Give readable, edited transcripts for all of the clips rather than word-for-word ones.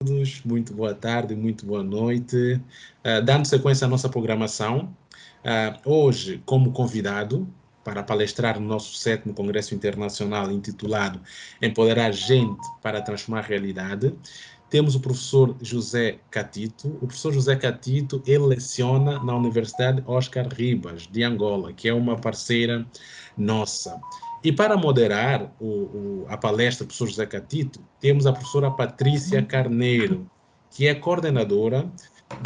Todos, muito boa tarde, muito boa noite. Dando sequência à nossa programação, hoje, como convidado para palestrar no nosso 7º Congresso Internacional intitulado Empoderar Gente para Transformar a Realidade, temos o professor José Catito. O professor José Catito, ele leciona na Universidade Oscar Ribas, de Angola, que é uma parceira nossa. E para moderar a palestra do professor José Catito, temos a professora Patrícia Carneiro, que é coordenadora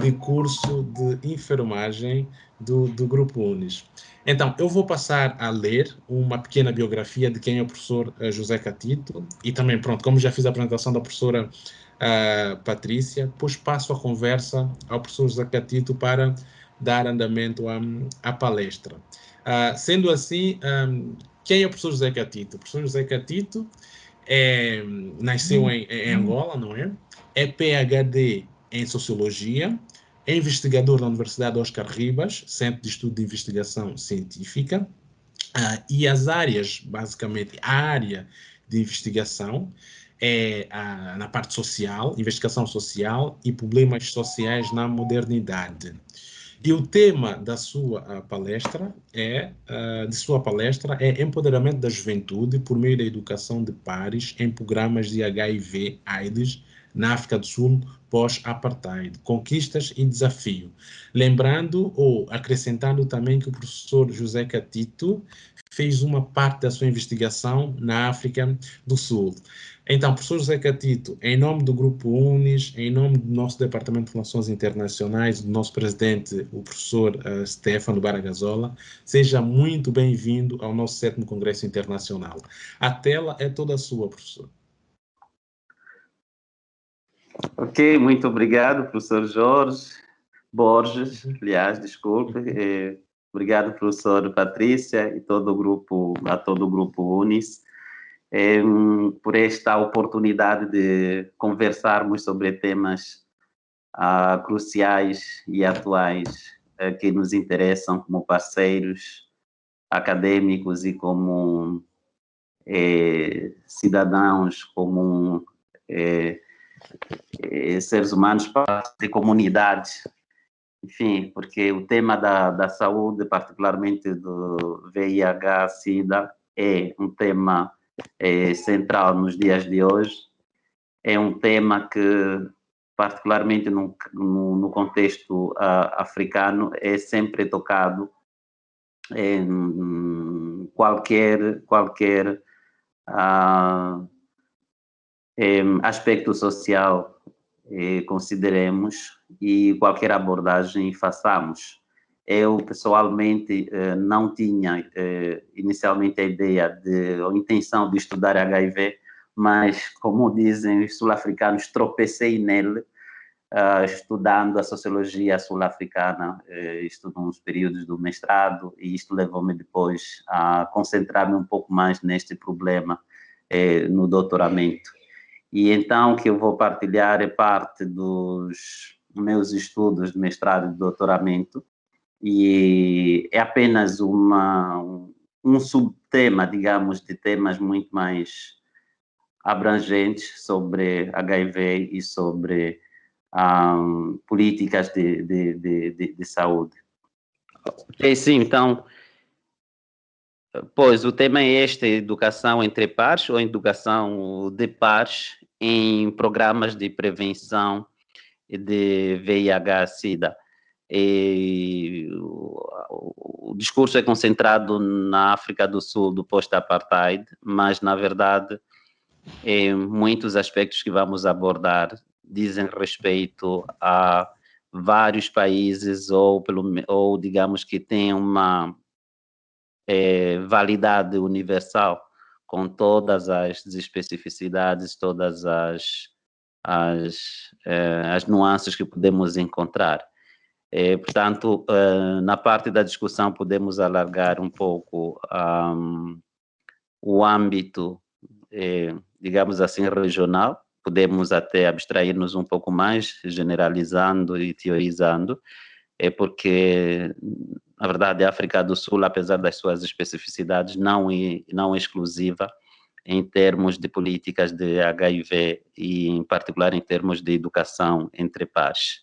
de curso de enfermagem do Grupo Unis. Então, eu vou passar a ler uma pequena biografia de quem é o professor José Catito, e também, pronto, como já fiz a apresentação da professora Patrícia, depois passo a conversa ao professor José Catito para dar andamento à palestra. Sendo assim, quem é o professor José Catito? O professor José Catito nasceu em Angola, não é? É PhD em Sociologia, é investigador da Universidade Oscar Ribas, Centro de Estudo de Investigação Científica, e as áreas, basicamente, a área de investigação é na parte social, investigação social e problemas sociais na modernidade. E o tema da sua palestra é empoderamento da juventude por meio da educação de pares em programas de HIV/AIDS na África do Sul pós-apartheid, conquistas e desafio. Lembrando ou acrescentando também que o professor José Catito fez uma parte da sua investigação na África do Sul. Então, professor José Catito, em nome do Grupo Unis, em nome do nosso Departamento de Relações Internacionais, do nosso presidente, o professor Stefano Baragazola, seja muito bem-vindo ao nosso 7º Congresso Internacional. A tela é toda sua, professor. Ok, muito obrigado, professor Jorge Borges, aliás, desculpe. Obrigado, professor Patrícia e todo o grupo Unis, por esta oportunidade de conversarmos sobre temas cruciais e atuais que nos interessam como parceiros acadêmicos e como cidadãos, como seres humanos, parte de comunidades. Enfim, porque o tema da saúde, particularmente do VIH-Sida, é um tema central nos dias de hoje. É um tema que, particularmente no contexto africano, é sempre tocado em qualquer aspecto social consideremos e qualquer abordagem façamos. Eu, pessoalmente, não tinha inicialmente a ideia ou a intenção de estudar HIV, mas, como dizem os sul-africanos, tropecei nele, estudando a sociologia sul-africana, isto nos períodos do mestrado, e isto levou-me depois a concentrar-me um pouco mais neste problema no doutoramento. E então o que eu vou partilhar é parte dos meus estudos de mestrado e de doutoramento, e é apenas um subtema, digamos, de temas muito mais abrangentes sobre HIV e sobre políticas de saúde. Sim, então, pois o tema é este: educação entre pares ou educação de pares em programas de prevenção de VIH-Sida. O discurso é concentrado na África do Sul do pós-apartheid, mas, na verdade, muitos aspectos que vamos abordar dizem respeito a vários países ou digamos que têm uma validade universal, com todas as especificidades, todas as nuances que podemos encontrar. Portanto, na parte da discussão podemos alargar um pouco o âmbito, digamos assim, regional, podemos até abstrair-nos um pouco mais, generalizando e teorizando, porque, na verdade, a África do Sul, apesar das suas especificidades, não é exclusiva em termos de políticas de HIV e, em particular, em termos de educação entre pares.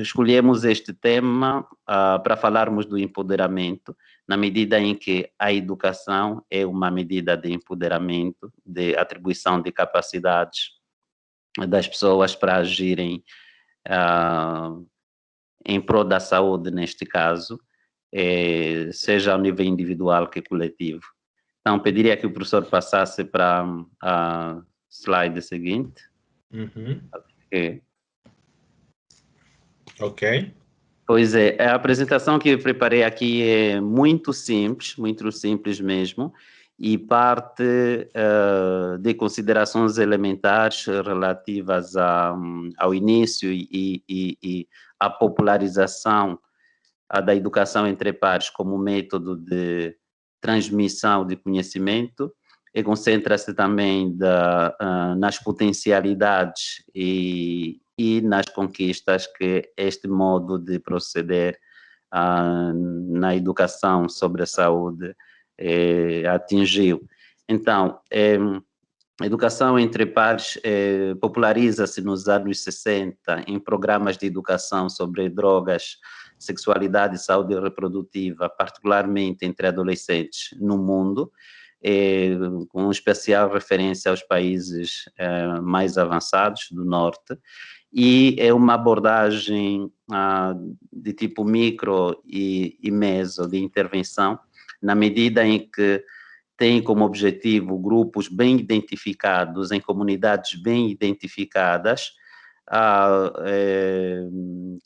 Escolhemos este tema para falarmos do empoderamento, na medida em que a educação é uma medida de empoderamento, de atribuição de capacidades das pessoas para agirem em prol da saúde, neste caso, seja ao nível individual que coletivo. Então, pediria que o professor passasse para a slide seguinte. Uhum. Okay. Ok. Pois é, a apresentação que eu preparei aqui é muito simples mesmo, e parte de considerações elementares relativas ao início e à popularização da educação entre pares como método de transmissão de conhecimento, e concentra-se também nas potencialidades e nas conquistas que este modo de proceder na educação sobre a saúde atingiu. Então, a educação entre pares populariza-se nos anos 60 em programas de educação sobre drogas, sexualidade e saúde reprodutiva, particularmente entre adolescentes no mundo, com especial referência aos países mais avançados do norte, e é uma abordagem de tipo micro e meso de intervenção, na medida em que tem como objetivo grupos bem identificados, em comunidades bem identificadas,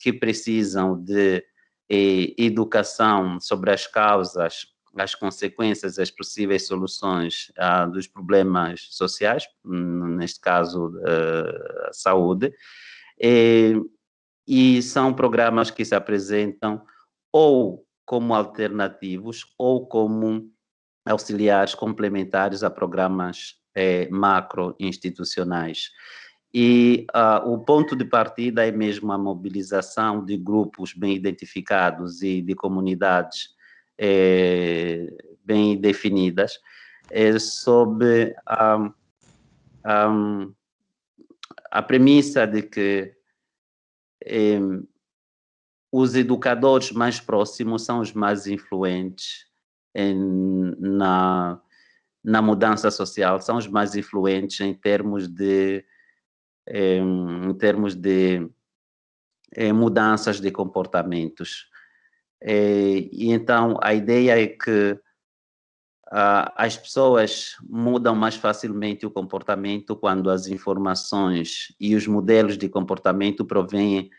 que precisam de educação sobre as causas, as consequências, as possíveis soluções dos problemas sociais, neste caso, a saúde, e são programas que se apresentam ou como alternativos ou como auxiliares complementares a programas macro-institucionais. E o ponto de partida é mesmo a mobilização de grupos bem identificados e de comunidades bem definidas, sob a premissa de que os educadores mais próximos são os mais influentes na mudança social, são os mais influentes em termos de mudanças de comportamentos. E então a ideia é que as pessoas mudam mais facilmente o comportamento quando as informações e os modelos de comportamento provêm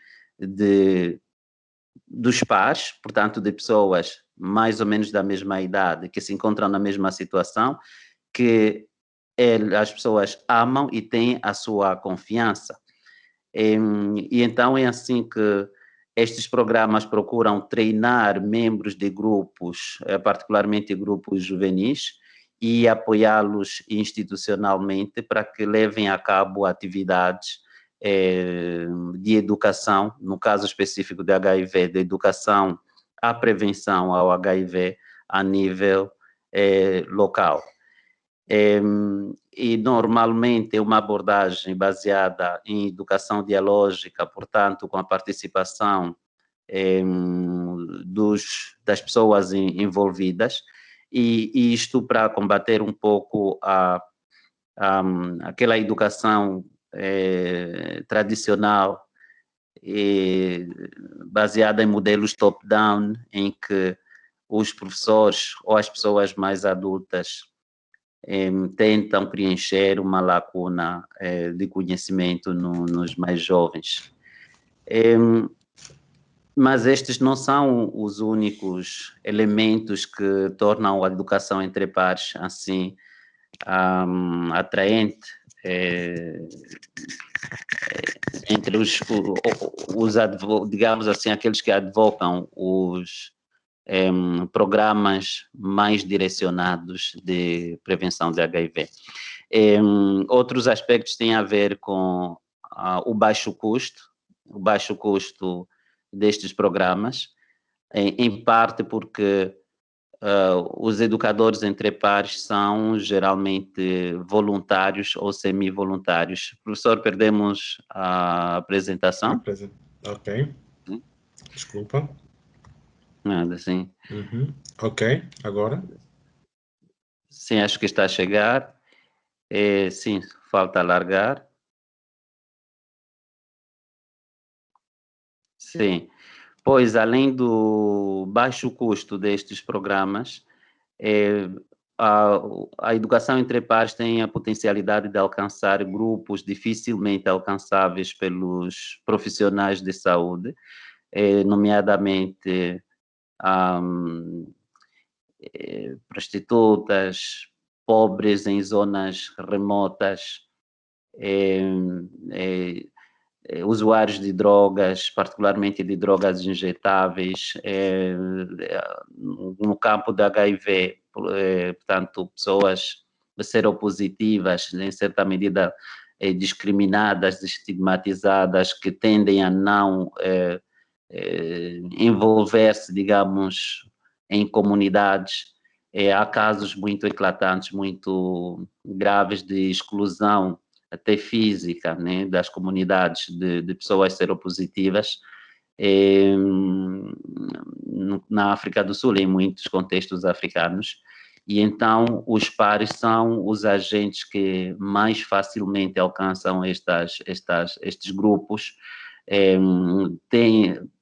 dos pares, portanto, de pessoas mais ou menos da mesma idade, que se encontram na mesma situação, que as pessoas amam e têm a sua confiança. E então é assim que estes programas procuram treinar membros de grupos, particularmente grupos juvenis, e apoiá-los institucionalmente para que levem a cabo atividades de educação, no caso específico de HIV, de educação à prevenção ao HIV a nível local. E normalmente é uma abordagem baseada em educação dialógica, portanto, com a participação das pessoas envolvidas, e isto para combater um pouco aquela educação tradicional baseada em modelos top-down, em que os professores ou as pessoas mais adultas tentam preencher uma lacuna de conhecimento nos mais jovens. Mas estes não são os únicos elementos que tornam a educação entre pares assim atraente entre os digamos assim, aqueles que advocam os programas mais direcionados de prevenção de HIV. Outros aspectos têm a ver com o baixo custo destes programas, em parte porque os educadores entre pares são geralmente voluntários ou semi-voluntários. Professor, perdemos a apresentação? Ok. Desculpa. Nada, sim. Ok, agora? Sim, acho que está a chegar. Sim, falta alargar. Sim. Pois, além do baixo custo destes programas, a, a educação entre pares tem a potencialidade de alcançar grupos dificilmente alcançáveis pelos profissionais de saúde, nomeadamente prostitutas, pobres em zonas remotas, usuários de drogas, particularmente de drogas injetáveis, no campo do HIV, portanto, pessoas seropositivas, em certa medida discriminadas, estigmatizadas, que tendem a não envolver-se, digamos, em comunidades. Há casos muito eclatantes, muito graves de exclusão até física, né, das comunidades de pessoas seropositivas na África do Sul, em muitos contextos africanos. E então os pares são os agentes que mais facilmente alcançam estes grupos,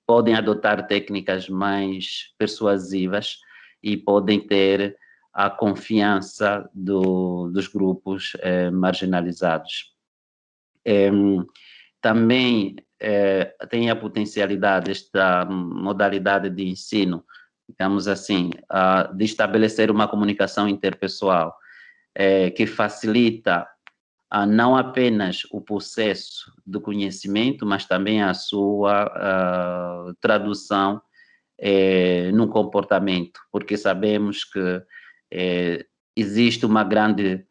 podem adotar técnicas mais persuasivas e podem ter a confiança dos grupos marginalizados. Também tem a potencialidade, esta modalidade de ensino, digamos assim, de estabelecer uma comunicação interpessoal que facilita não apenas o processo do conhecimento, mas também a sua tradução no comportamento, porque sabemos que existe uma grande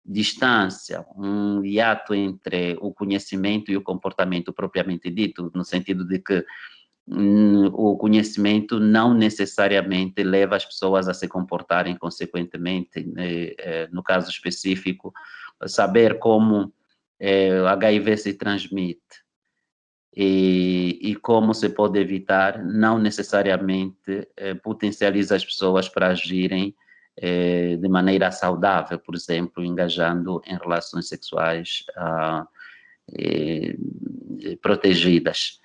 distância, um hiato entre o conhecimento e o comportamento propriamente dito, no sentido de que o conhecimento não necessariamente leva as pessoas a se comportarem consequentemente. No caso específico, saber como o HIV se transmite e como se pode evitar, não necessariamente potencializa as pessoas para agirem de maneira saudável, por exemplo, engajando em relações sexuais protegidas.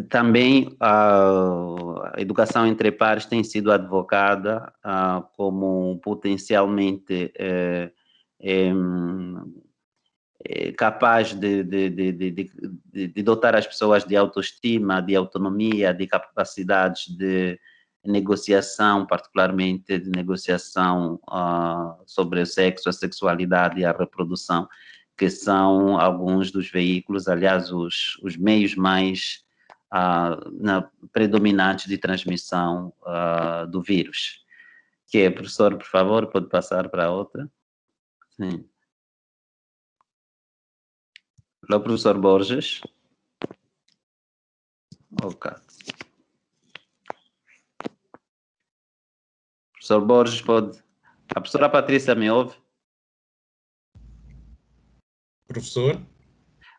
Também a educação entre pares tem sido advocada como potencialmente capaz de dotar as pessoas de autoestima, de autonomia, de capacidades de negociação, particularmente de negociação sobre o sexo, a sexualidade e a reprodução, que são alguns dos veículos, aliás, os meios mais predominantes de transmissão do vírus. Professor, por favor, pode passar para a outra? Sim. Olá, professor Borges. Ok. Professor Borges, pode... A professora Patrícia me ouve? Professor?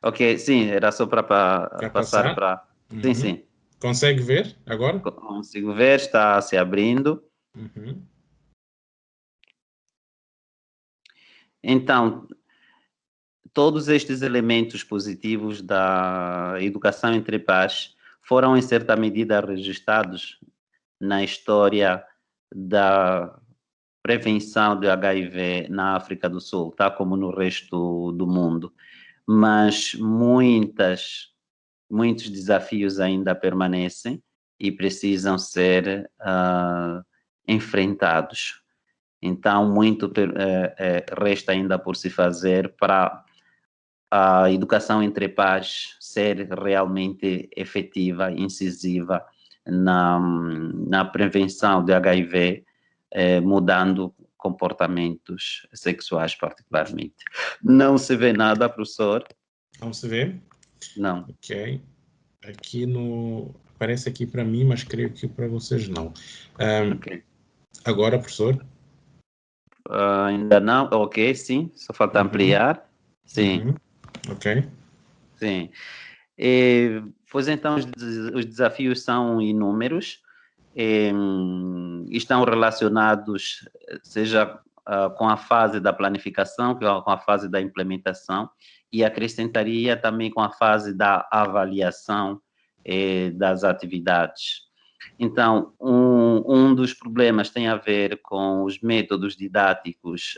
Ok, sim, era só para passar para... Sim, sim. Consegue ver agora? Consigo ver, está se abrindo. Então, todos estes elementos positivos da educação entre pares foram, em certa medida, registrados na história da prevenção do HIV na África do Sul, tá como no resto do mundo. Mas muitos desafios ainda permanecem e precisam ser enfrentados. Então, muito resta ainda por se fazer para a educação entre pares ser realmente efetiva, incisiva na prevenção do HIV, mudando comportamentos sexuais particularmente. Não se vê nada, professor? Não se vê? Não. Ok. Aqui no parece aqui para mim, mas creio que para vocês não. Ok. Agora, professor? Ainda não? Ok, sim, só falta ampliar. Sim, Ok. sim. Pois então, os desafios são inúmeros e estão relacionados, seja com a fase da planificação, com a fase da implementação, e acrescentaria também com a fase da avaliação das atividades. Então, um dos problemas tem a ver com os métodos didáticos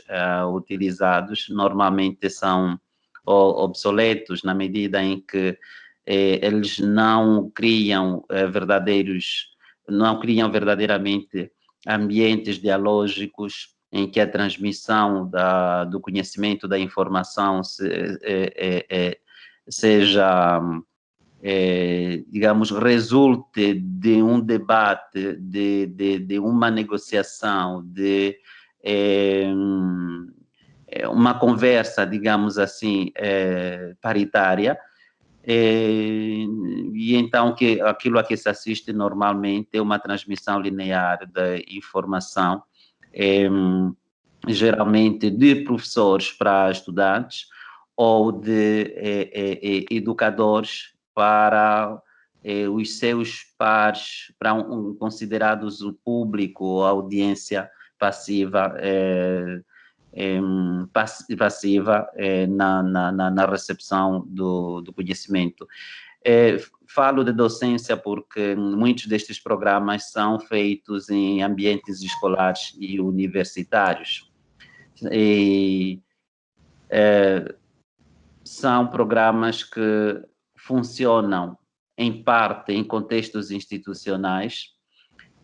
utilizados, normalmente são obsoletos na medida em que eles não criam verdadeiramente ambientes dialógicos em que a transmissão do conhecimento, da informação seja, digamos, resulte de um debate, de uma negociação, de uma conversa, digamos assim, paritária. E então aquilo a que se assiste normalmente é uma transmissão linear da informação, geralmente de professores para estudantes ou de educadores para os seus pares, para considerados o público ou a audiência passiva, na recepção do conhecimento. Falo de docência porque muitos destes programas são feitos em ambientes escolares e universitários. São programas que funcionam, em parte, em contextos institucionais,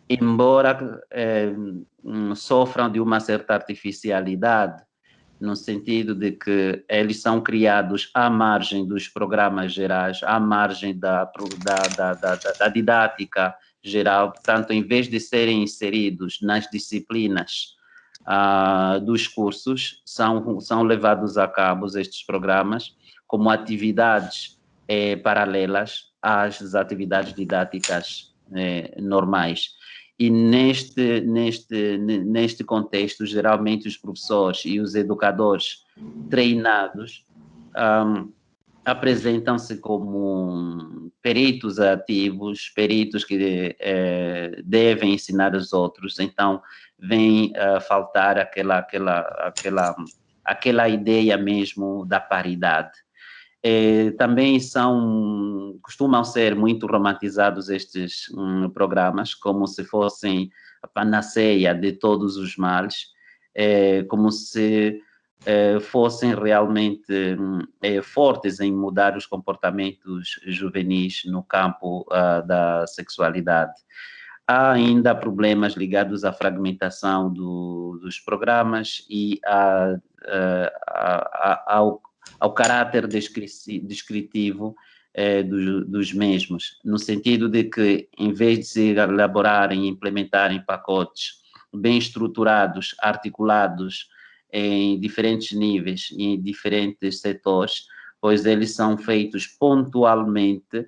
embora sofram de uma certa artificialidade, no sentido de que eles são criados à margem dos programas gerais, à margem da didática geral. Portanto, em vez de serem inseridos nas disciplinas dos cursos, são levados a cabo estes programas como atividades paralelas às atividades didáticas normais. E neste contexto, geralmente os professores e os educadores treinados apresentam-se como peritos ativos, peritos que devem ensinar os outros. Então, vem faltar aquela ideia mesmo da paridade. Também costumam ser muito romantizados estes programas, como se fossem a panaceia de todos os males, como se fossem realmente fortes em mudar os comportamentos juvenis no campo da sexualidade. Há ainda problemas ligados à fragmentação dos programas e ao caráter descritivo dos mesmos, no sentido de que, em vez de se elaborarem e implementarem pacotes bem estruturados, articulados em diferentes níveis e em diferentes setores, pois eles são feitos pontualmente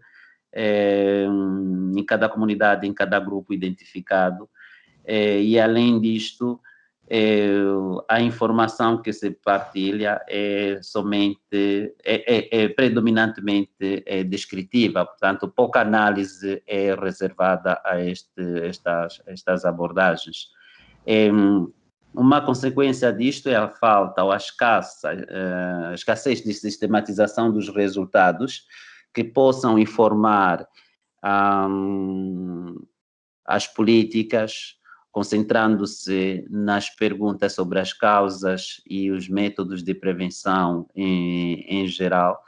em cada comunidade, em cada grupo identificado, e além disto, a informação que se partilha é predominantemente descritiva, portanto, pouca análise é reservada a estas abordagens. Uma consequência disto é a falta ou a escassez de sistematização dos resultados que possam informar as políticas, concentrando-se nas perguntas sobre as causas e os métodos de prevenção em geral.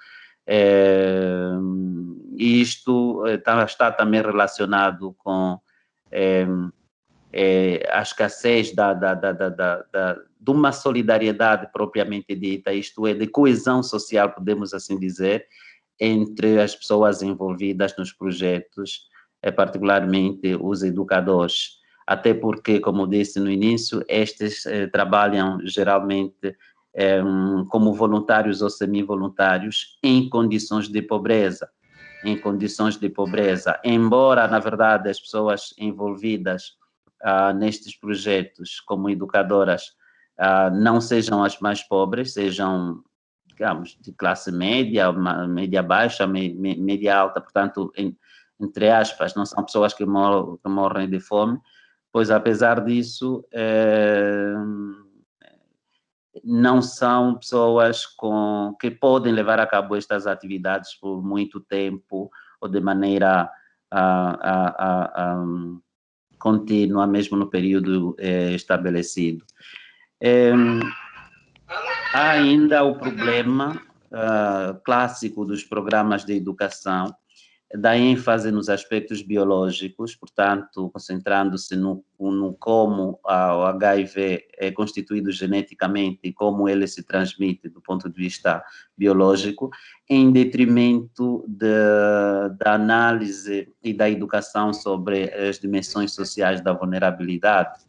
Isto está também relacionado com a escassez de uma solidariedade propriamente dita, isto é, de coesão social, podemos assim dizer, entre as pessoas envolvidas nos projetos, particularmente os educadores. Até porque, como disse no início, estes trabalham geralmente como voluntários ou semi-voluntários em condições de pobreza. em condições de pobreza, embora, na verdade, as pessoas envolvidas nestes projetos como educadoras não sejam as mais pobres, sejam, digamos, de classe média, média baixa, média alta, portanto, entre aspas, não são pessoas que morrem de fome, pois, apesar disso, não são pessoas que podem levar a cabo estas atividades por muito tempo ou de maneira contínua, mesmo no período estabelecido. Há ainda o problema clássico dos programas de educação, da ênfase nos aspectos biológicos, portanto, concentrando-se no como o HIV é constituído geneticamente e como ele se transmite do ponto de vista biológico, em detrimento da análise e da educação sobre as dimensões sociais da vulnerabilidade.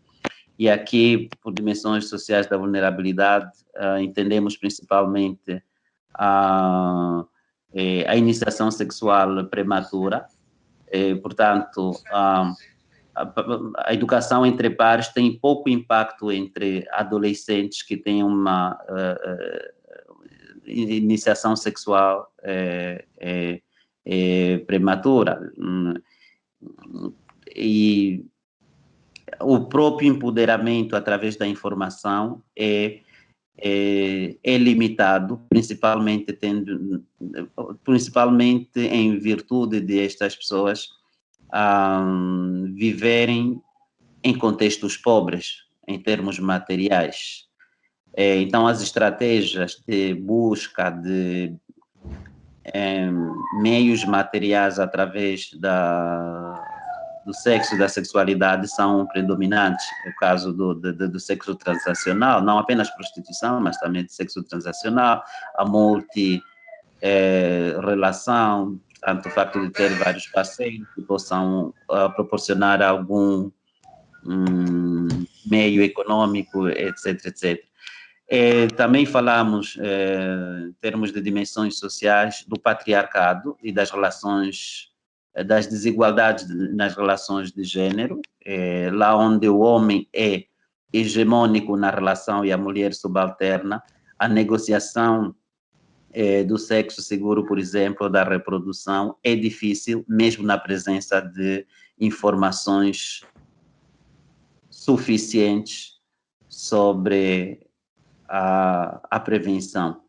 E aqui, por dimensões sociais da vulnerabilidade, entendemos principalmente a iniciação sexual prematura, portanto, a educação entre pares tem pouco impacto entre adolescentes que têm uma iniciação sexual prematura. E o próprio empoderamento através da informação é limitado, principalmente em virtude de estas pessoas viverem em contextos pobres, em termos materiais. Então, as estratégias de busca de meios materiais através do sexo e da sexualidade são predominantes. No caso do sexo transacional, não apenas prostituição, mas também de sexo transacional, a multi-relação, portanto, o facto de ter vários parceiros que possam proporcionar algum meio econômico, etc, etc. Também falamos, em termos de dimensões sociais, do patriarcado e das relações, das desigualdades nas relações de gênero, lá onde o homem é hegemônico na relação e a mulher subalterna, a negociação do sexo seguro, por exemplo, da reprodução, é difícil, mesmo na presença de informações suficientes sobre a prevenção.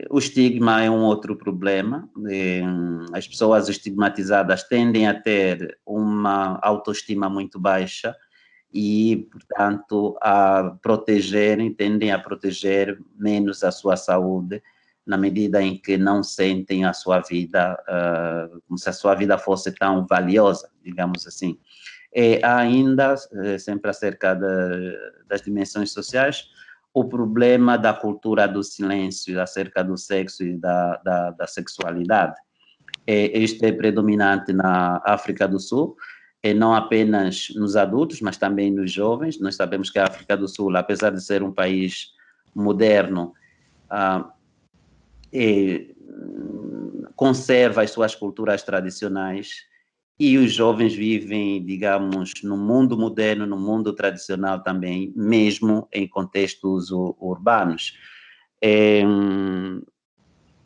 O estigma é um outro problema. As pessoas estigmatizadas tendem a ter uma autoestima muito baixa e, portanto, tendem a proteger menos a sua saúde, na medida em que não sentem a sua vida como se a sua vida fosse tão valiosa, digamos assim. Há ainda, sempre acerca das dimensões sociais, o problema da cultura do silêncio acerca do sexo e da sexualidade. Este é predominante na África do Sul, e não apenas nos adultos, mas também nos jovens. Nós sabemos que a África do Sul, apesar de ser um país moderno, conserva as suas culturas tradicionais, e os jovens vivem, digamos, no mundo moderno, no mundo tradicional também, mesmo em contextos urbanos.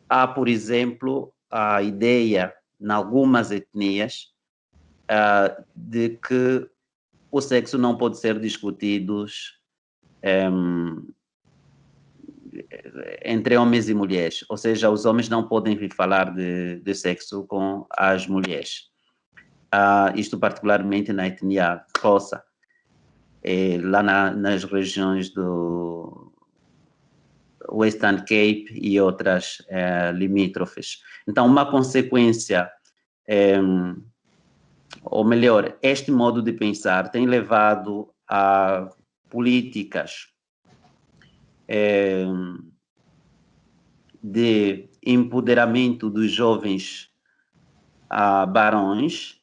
Há, por exemplo, a ideia, em algumas etnias, de que o sexo não pode ser discutido entre homens e mulheres, ou seja, os homens não podem vir falar de sexo com as mulheres. Isto particularmente na etnia Xhosa, lá nas regiões do Western Cape e outras limítrofes. Então, uma consequência, ou melhor, este modo de pensar tem levado a políticas de empoderamento dos jovens barões,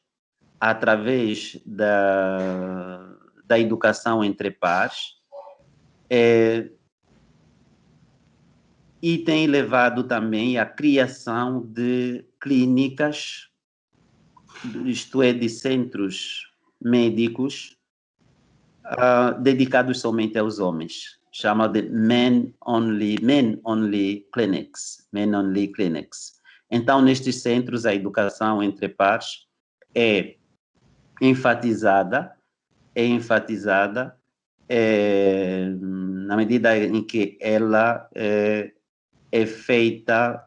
através da educação entre pares, e tem levado também à criação de clínicas, isto é, de centros médicos dedicados somente aos homens. Chama de men only clinics. Então, nestes centros, a educação entre pares é enfatizada na medida em que ela é feita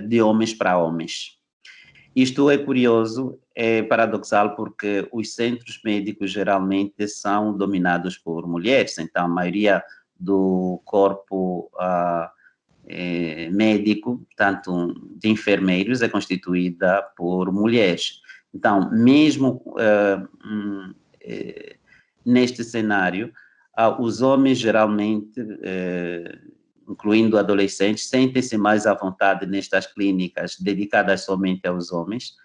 de homens para homens. Isto é curioso, é paradoxal, porque os centros médicos geralmente são dominados por mulheres, então a maioria do corpo médico, tanto de enfermeiros, é constituída por mulheres. Então, mesmo neste cenário, os homens geralmente, incluindo adolescentes, sentem-se mais à vontade nestas clínicas dedicadas somente aos homens,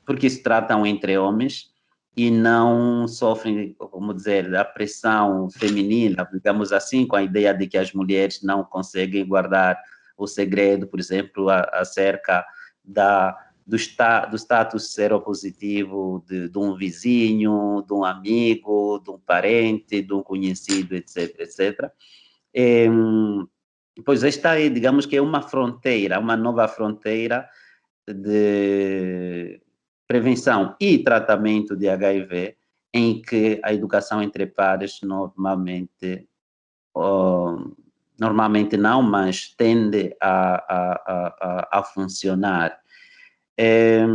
porque se tratam entre homens e não sofrem, como dizer, a pressão feminina, digamos assim, com a ideia de que as mulheres não conseguem guardar o segredo, por exemplo, acerca do status seropositivo de um vizinho, de um amigo, de um parente, de um conhecido, etc, etc. Pois esta é, digamos que é uma fronteira, uma nova fronteira de prevenção e tratamento de HIV, em que a educação entre pares normalmente não, mas tende a funcionar. É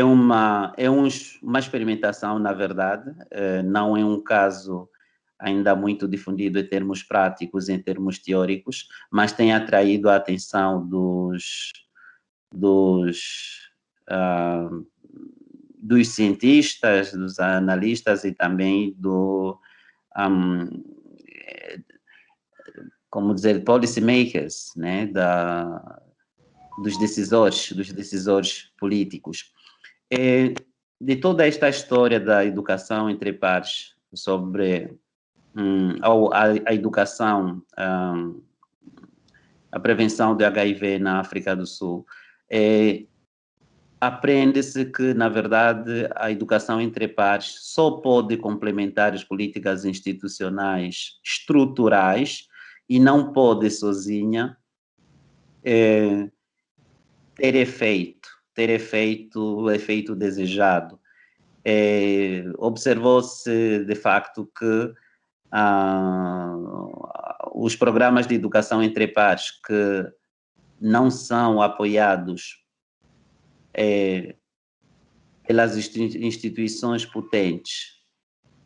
uma experimentação, na verdade, não é um caso ainda muito difundido em termos práticos, em termos teóricos, mas tem atraído a atenção dos cientistas, dos analistas e também como dizer, policy makers, né, dos decisores políticos. De toda esta história da educação entre pares sobre a educação, a prevenção do HIV na África do Sul, aprende-se que, na verdade, a educação entre pares só pode complementar as políticas institucionais estruturais e não pode sozinha ter o efeito desejado. Observou-se, de facto, que os programas de educação entre pares que não são apoiados pelas instituições potentes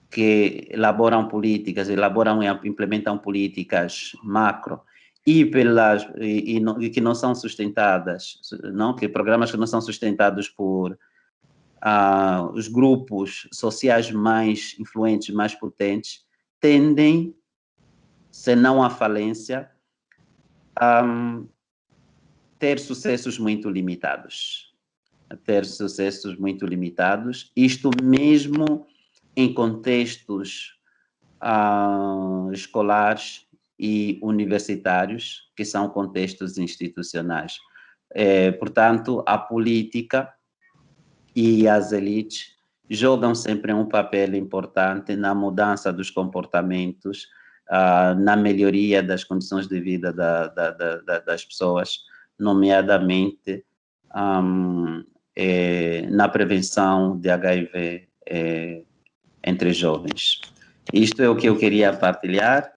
que elaboram e implementam políticas macro e que não são sustentadas, que programas que não são sustentados por os grupos sociais mais influentes, mais potentes, tendem, se não à falência, a ter sucessos muito limitados. Isto mesmo em contextos escolares e universitários, que são contextos institucionais. Portanto, a política e as elites jogam sempre um papel importante na mudança dos comportamentos, na melhoria das condições de vida das pessoas, nomeadamente na prevenção de HIV entre jovens. Isto é o que eu queria partilhar.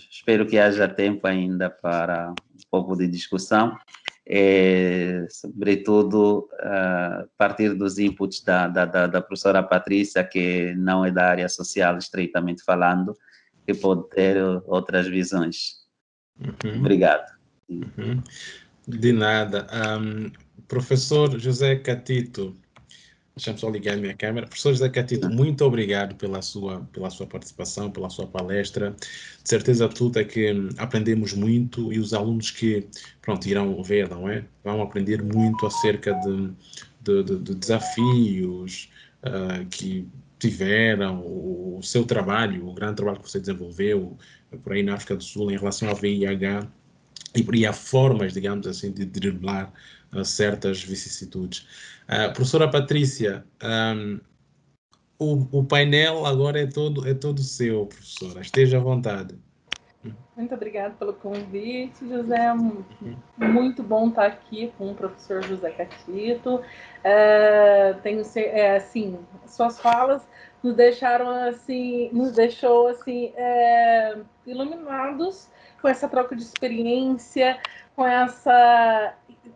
Espero que haja tempo ainda para um pouco de discussão, sobretudo a partir dos inputs da professora Patrícia, que não é da área social, estritamente falando, que pode ter outras visões. Obrigado. De nada. Professor José Catito, deixa-me só ligar a minha câmera. Professor José Catito, muito obrigado pela sua participação, pela sua palestra. De certeza absoluta que aprendemos muito e os alunos que, irão ver, não é? Vão aprender muito acerca de desafios que tiveram, o seu trabalho, o grande trabalho que você desenvolveu por aí na África do Sul em relação ao VIH e há formas, digamos assim, de driblar certas vicissitudes. Professora Patrícia, o painel agora é todo seu, professora. Esteja à vontade. Muito obrigada pelo convite, José. Muito bom estar aqui com o professor José Catito. Assim, suas falas nos deixaram assim, iluminados com essa troca de experiência, com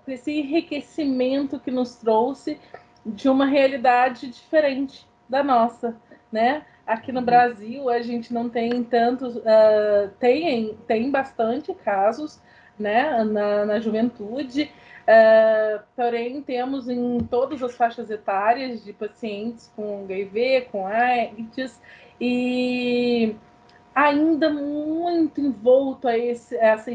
esse enriquecimento que nos trouxe de uma realidade diferente da nossa, né? Aqui no Brasil, a gente não tem tantos... tem bastante casos, né, na juventude, porém, temos em todas as faixas etárias de pacientes com HIV, com AIDS, e ainda muito envolto a essa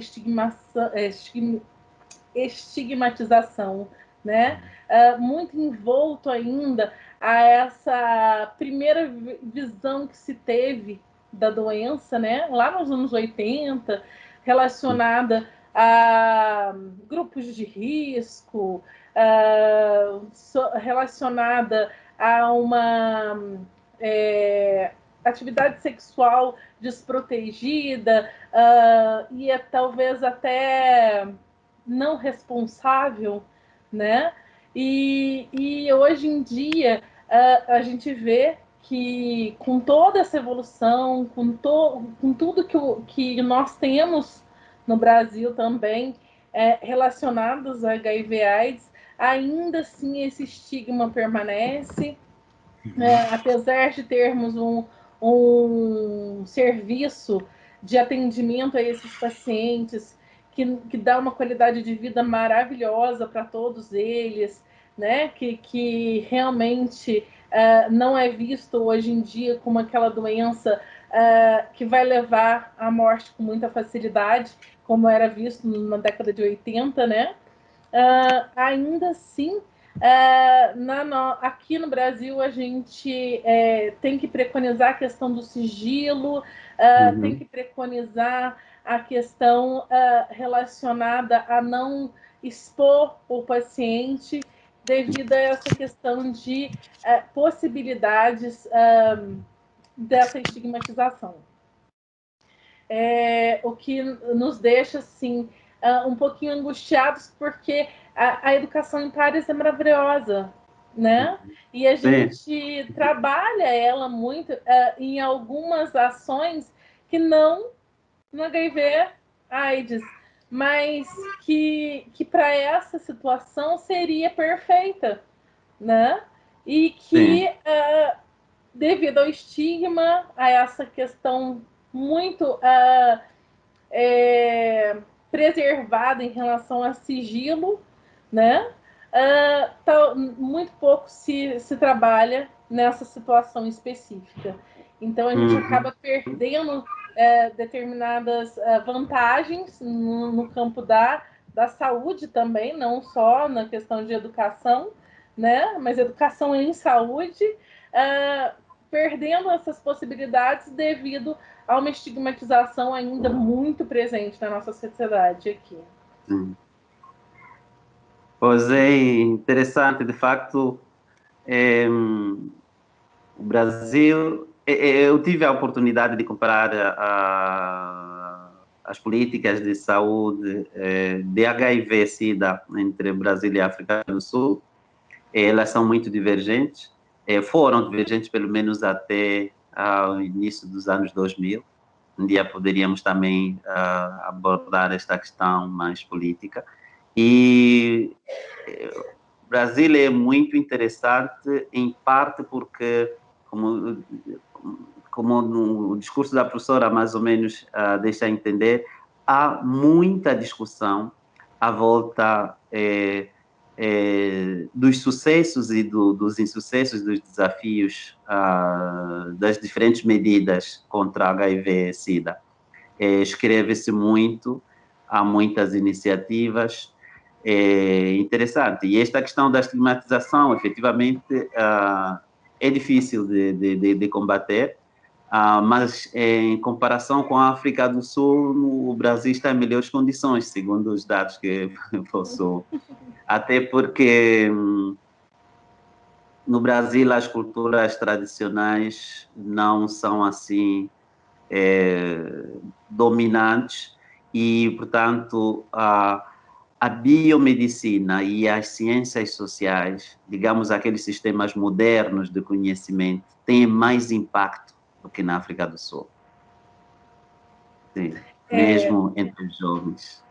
estigmatização, né? Muito envolto ainda a essa primeira visão que se teve da doença, né? Lá nos anos 80, relacionada a grupos de risco, relacionada a uma atividade sexual desprotegida e talvez até não responsável, né? E hoje em dia a gente vê que com toda essa evolução, com tudo que nós temos no Brasil também relacionados a HIV/AIDS, ainda assim esse estigma permanece, apesar de termos um serviço de atendimento a esses pacientes que dá uma qualidade de vida maravilhosa para todos eles, né? Que realmente não é visto hoje em dia como aquela doença que vai levar à morte com muita facilidade, como era visto na década de 80, né? Ainda assim, aqui no Brasil a gente tem que preconizar a questão do sigilo, tem que preconizar a questão relacionada a não expor o paciente devido a essa questão de possibilidades dessa estigmatização. O que nos deixa assim um pouquinho angustiados, porque a educação em pares é maravilhosa, né? E a gente trabalha ela muito em algumas ações que não no HIV/AIDS, mas que para essa situação seria perfeita, né? E que devido ao estigma, a essa questão muito preservada em relação a sigilo, né? Muito pouco se trabalha nessa situação específica. Então, a gente acaba perdendo determinadas vantagens no campo da saúde também, não só na questão de educação, né? Mas educação em saúde, perdendo essas possibilidades devido a uma estigmatização ainda muito presente na nossa sociedade aqui. Pois é interessante, de facto, o Brasil, eu tive a oportunidade de comparar as políticas de saúde de HIV/SIDA entre Brasil e África do Sul. Elas são muito divergentes, foram divergentes pelo menos até o início dos anos 2000. Um dia poderíamos também abordar esta questão mais política. E o Brasil é muito interessante, em parte porque, como no discurso da professora mais ou menos deixa entender, há muita discussão à volta dos sucessos e dos insucessos, dos desafios das diferentes medidas contra HIV/SIDA. Escreve-se muito, há muitas iniciativas, interessante. E esta questão da estigmatização, efetivamente, é difícil de combater, mas em comparação com a África do Sul, o Brasil está em melhores condições, segundo os dados que possuo. Até porque no Brasil as culturas tradicionais não são assim dominantes e, portanto, a biomedicina e as ciências sociais, digamos, aqueles sistemas modernos de conhecimento, têm mais impacto do que na África do Sul. Sim, mesmo entre os jovens.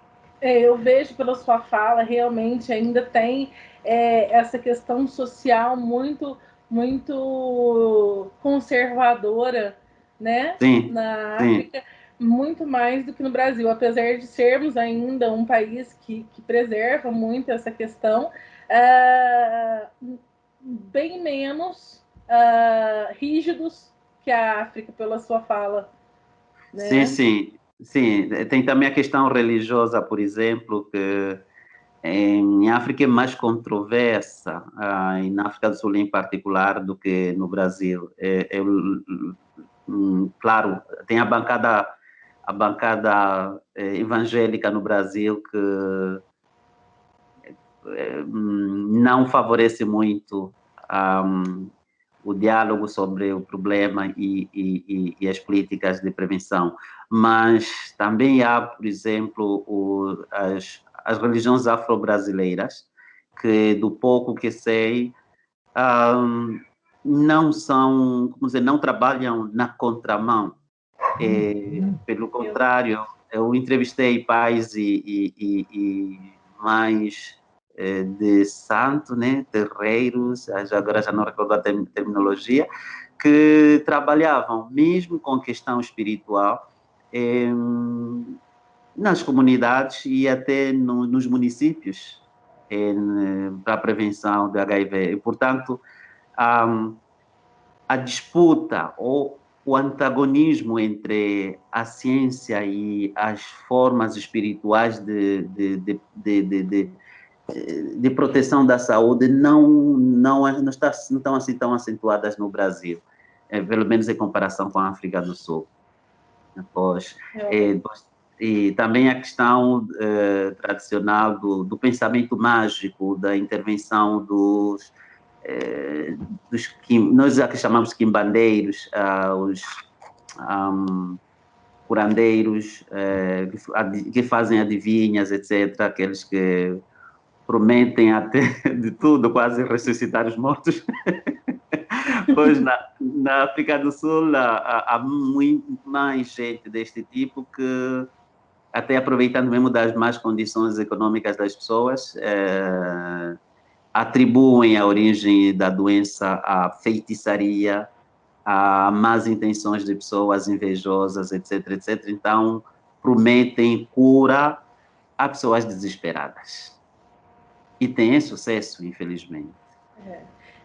Eu vejo pela sua fala, realmente ainda tem essa questão social muito, muito conservadora, né? Sim, na sim. África, muito mais do que no Brasil, apesar de sermos ainda um país que preserva muito essa questão, bem menos rígidos que a África, pela sua fala. Né? Sim, sim. Sim, tem também a questão religiosa, por exemplo, que em África é mais controversa, e na África do Sul em particular, do que no Brasil. Claro, tem a bancada evangélica no Brasil que não favorece muito o diálogo sobre o problema e as políticas de prevenção. Mas também há, por exemplo, as religiões afro-brasileiras, que do pouco que sei, não são, como dizer, não trabalham na contramão. Pelo contrário, eu entrevistei pais e mães de santo, né, terreiros, agora já não recordo a terminologia, que trabalhavam mesmo com questão espiritual nas comunidades e até nos municípios para a prevenção do HIV. E, portanto, a disputa ou o antagonismo entre a ciência e as formas espirituais de proteção da saúde não estão assim tão acentuadas no Brasil, pelo menos em comparação com a África do Sul. E também a questão tradicional do pensamento mágico, da intervenção nós aqui chamamos quimbandeiros, os curandeiros, que fazem adivinhas, etc., aqueles que prometem até de tudo, quase ressuscitar os mortos. Pois na África do Sul há muito mais gente deste tipo que, até aproveitando mesmo das más condições econômicas das pessoas, atribuem a origem da doença à feitiçaria, a más intenções de pessoas invejosas, etc., etc. Então, prometem cura a pessoas desesperadas. E tem sucesso, infelizmente.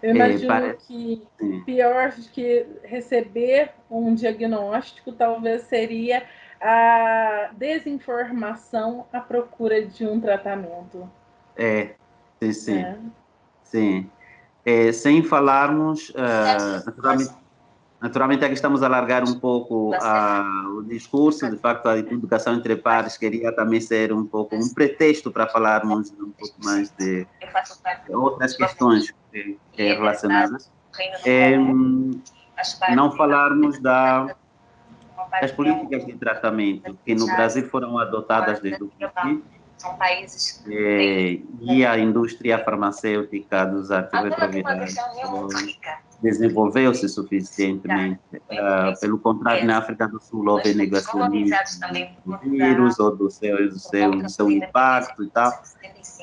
Eu imagino que pior do que receber um diagnóstico talvez seria a desinformação à procura de um tratamento. Sim. Sim. Sem falarmos, naturalmente aqui estamos a alargar um pouco o discurso, de facto a educação entre pares queria também ser um pouco um pretexto para falarmos um pouco mais de outras questões relacionadas. Não falarmos das políticas de tratamento que no Brasil foram adotadas desde o princípio, e a indústria farmacêutica dos antirretrovirais desenvolveu-se suficientemente. Pelo contrário, na África do Sul houve negacionismo do vírus ou do seu impacto e tal.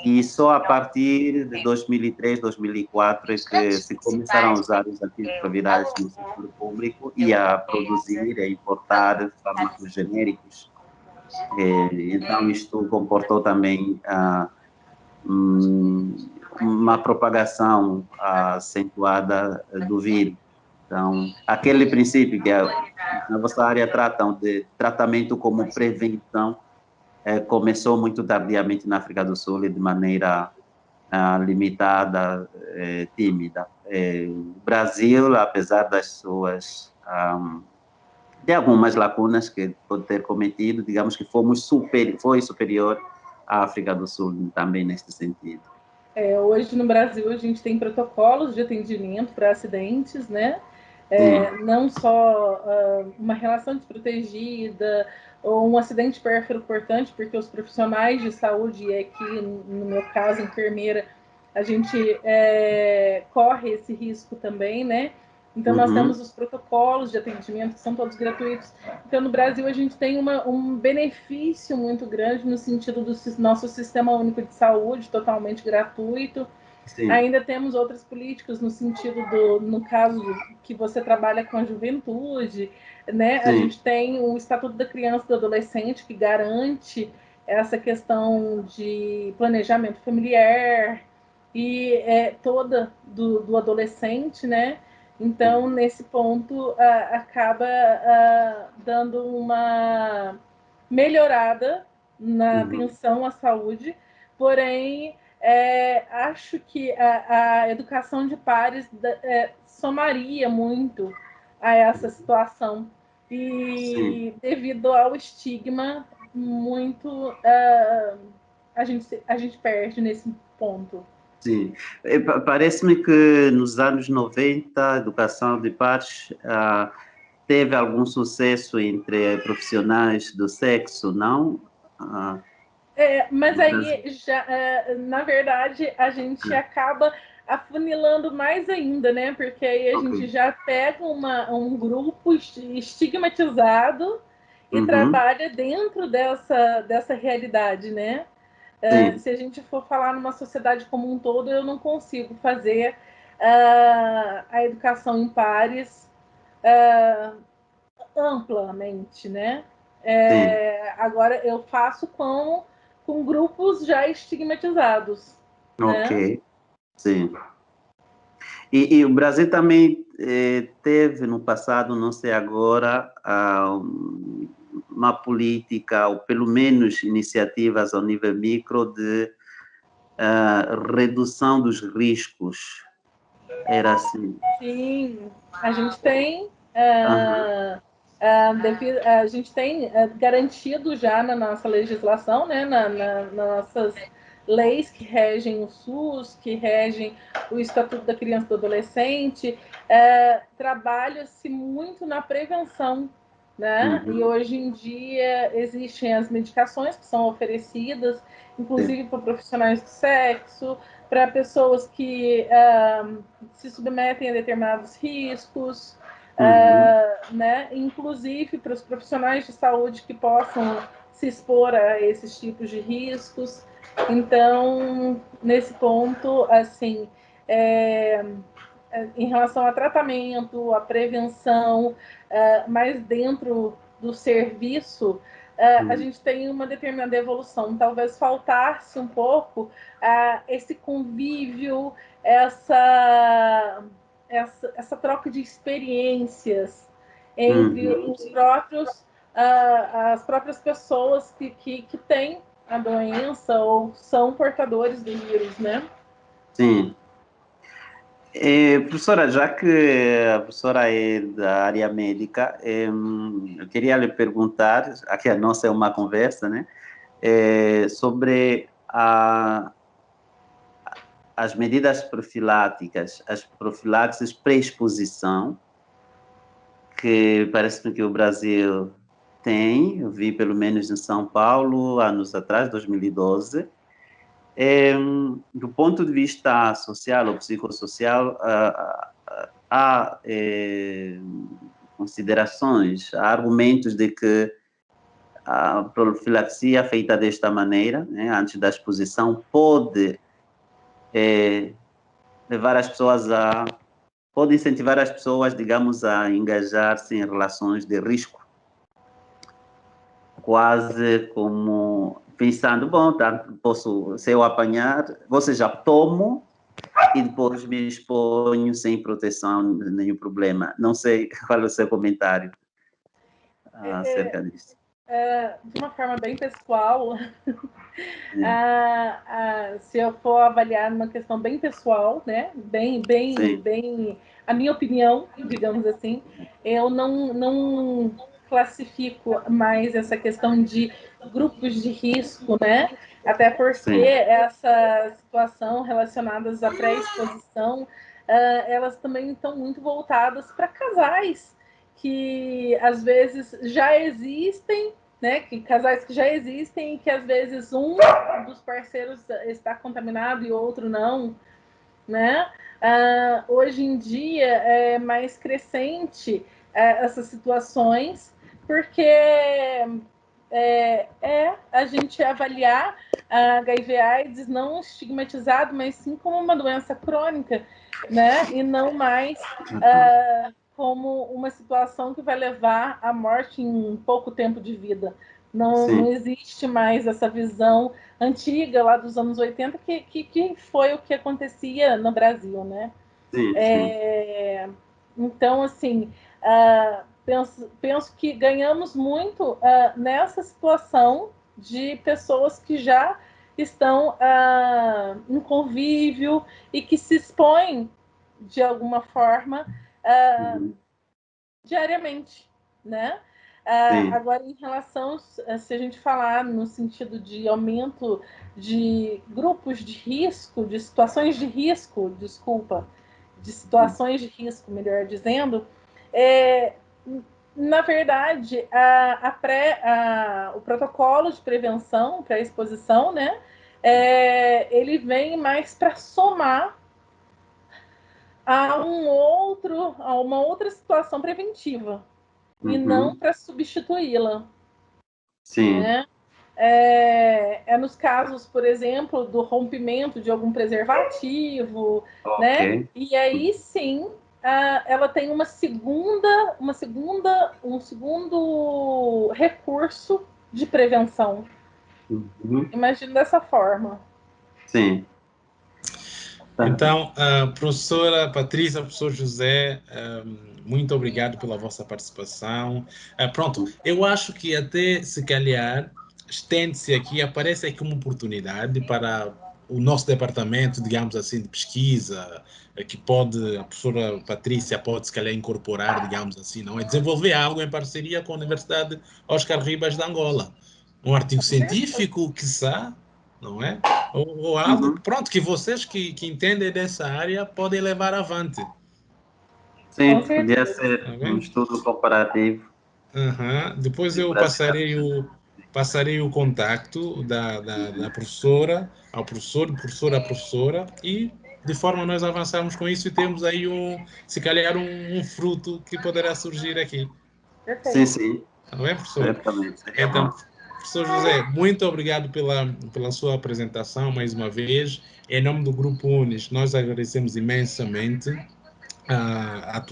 E só a partir de 2003, 2004 é que se começaram a usar os antirretrovirais no setor público e a produzir e importar fármacos genéricos. Então, isto comportou também uma propagação acentuada do vírus. Então, aquele princípio que na vossa área tratam de tratamento como prevenção, começou muito tardiamente na África do Sul e de maneira limitada, tímida. O Brasil, apesar das suas de algumas lacunas que pode ter cometido, digamos que foi superior à África do Sul também neste sentido. Hoje no Brasil a gente tem protocolos de atendimento para acidentes, né? Não só uma relação desprotegida ou um acidente pérfuro cortante, porque os profissionais de saúde, e aqui no meu caso, enfermeira, a gente corre esse risco também, né? Então, nós temos os protocolos de atendimento, que são todos gratuitos. Então, no Brasil, a gente tem um benefício muito grande no sentido do nosso Sistema Único de Saúde, totalmente gratuito. Sim. Ainda temos outras políticas no sentido no caso que você trabalha com a juventude, né? Sim. A gente tem o Estatuto da Criança e do Adolescente, que garante essa questão de planejamento familiar e toda do adolescente, né? Então, nesse ponto, acaba dando uma melhorada na atenção à saúde, porém, acho que a educação de pares somaria muito a essa situação. E sim, devido ao estigma, muito a gente perde nesse ponto. Sim, parece-me que nos anos 90 a educação de pares teve algum sucesso entre profissionais do sexo, não? Mas aí, já, na verdade, a gente acaba afunilando mais ainda, né? Porque aí a gente já pega um grupo estigmatizado e trabalha dentro dessa realidade, né? Se a gente for falar numa sociedade como um todo, eu não consigo fazer a educação em pares amplamente, né? Agora, eu faço com grupos já estigmatizados. Ok, né? Sim. E o Brasil também teve no passado, não sei agora, uma política, ou pelo menos iniciativas ao nível micro, de redução dos riscos. Era assim. Sim, a gente tem. A gente tem garantido já na nossa legislação, né, nas nossas leis que regem o SUS, que regem o Estatuto da Criança e do Adolescente, trabalha-se muito na prevenção, né? E hoje em dia existem as medicações que são oferecidas, inclusive para profissionais do sexo, para pessoas que se submetem a determinados riscos, né? Inclusive para os profissionais de saúde que possam se expor a esses tipos de riscos. Então, nesse ponto, assim, em relação a tratamento, a prevenção, mas dentro do serviço, a gente tem uma determinada evolução. Talvez faltasse um pouco esse convívio, essa troca de experiências entre as próprias pessoas que têm a doença ou são portadores do vírus, né? Sim. Professora, já que a professora é da área médica, eu queria lhe perguntar, aqui a nossa é uma conversa, né? Sobre as medidas profiláticas, as profilaxes pré-exposição, que parece que o Brasil tem, eu vi pelo menos em São Paulo, anos atrás, 2012. Do ponto de vista social ou psicossocial, há considerações, há argumentos de que a profilaxia feita desta maneira, né, antes da exposição, pode levar as pessoas pode incentivar as pessoas, digamos, a engajar-se em relações de risco, quase como pensando, bom, tá, se eu apanhar, você já tomo e depois me exponho sem proteção, nenhum problema. Não sei qual é o seu comentário acerca disso. de uma forma bem pessoal, se eu for avaliar numa questão bem pessoal, né, bem, a minha opinião, digamos assim, eu não classifico mais essa questão de grupos de risco, né, até porque essa situação relacionadas à pré-exposição, elas também estão muito voltadas para casais que às vezes já existem, né, que casais que já existem e que às vezes um dos parceiros está contaminado e outro não, né? Hoje em dia é mais crescente essas situações, porque a gente avaliar a HIV/AIDS não estigmatizado, mas sim como uma doença crônica, né? E não mais como uma situação que vai levar à morte em pouco tempo de vida. Não existe mais essa visão antiga, lá dos anos 80, que foi o que acontecia no Brasil, né? Então, assim, penso que ganhamos muito nessa situação de pessoas que já estão em convívio e que se expõem de alguma forma diariamente, né? Agora, em relação, se a gente falar no sentido de aumento de grupos de risco, de situações de risco, de situações de risco, melhor dizendo, na verdade, o protocolo de prevenção para a exposição, né? Ele vem mais para somar a uma outra situação preventiva e não para substituí-la. Sim. Né? Nos casos, por exemplo, do rompimento de algum preservativo, né? E aí sim, ela tem um segundo recurso de prevenção. Imagino dessa forma. Sim. Então, professora Patrícia, professor José, muito obrigado pela vossa participação. Pronto, eu acho que até, se calhar, estende-se aqui, aparece aqui uma oportunidade para o nosso departamento, digamos assim, de pesquisa, que a professora Patrícia pode, se calhar, incorporar, digamos assim, não é? Desenvolver algo em parceria com a Universidade Oscar Ribas de Angola. Um artigo científico, quiçá, não é? Ou algo, pronto, que vocês que entendem dessa área podem levar avante. Sim, podia ser um estudo comparativo. Depois eu passarei o contacto da professora ao professor, do professor à professora, e de forma a nós avançarmos com isso e temos aí se calhar um fruto que poderá surgir aqui. Sim, sim. Está bem, professor? Certamente. Então, professor José, muito obrigado pela sua apresentação mais uma vez. Em nome do Grupo Unis, nós agradecemos imensamente a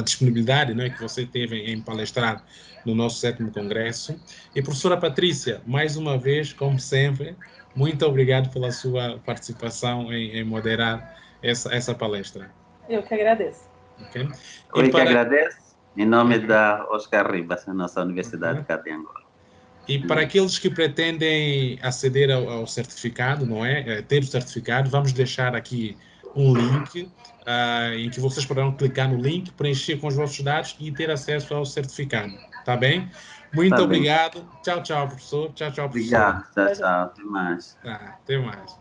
disponibilidade, né, que você teve em palestrar no nosso 7º Congresso. E, professora Patrícia, mais uma vez, como sempre, muito obrigado pela sua participação em moderar essa palestra. Eu que agradeço. Okay? Eu que agradeço, em nome da Oscar Ribas, a nossa Universidade de Angola. E para aqueles que pretendem aceder ao certificado, não é? Ter o certificado, vamos deixar aqui um link em que vocês poderão clicar no link, preencher com os vossos dados e ter acesso ao certificado. Tá bem? Muito obrigado. Tchau, tchau, professor. Tchau, tchau, professor. Obrigado. Tchau, tchau. Até mais. Tá, até mais.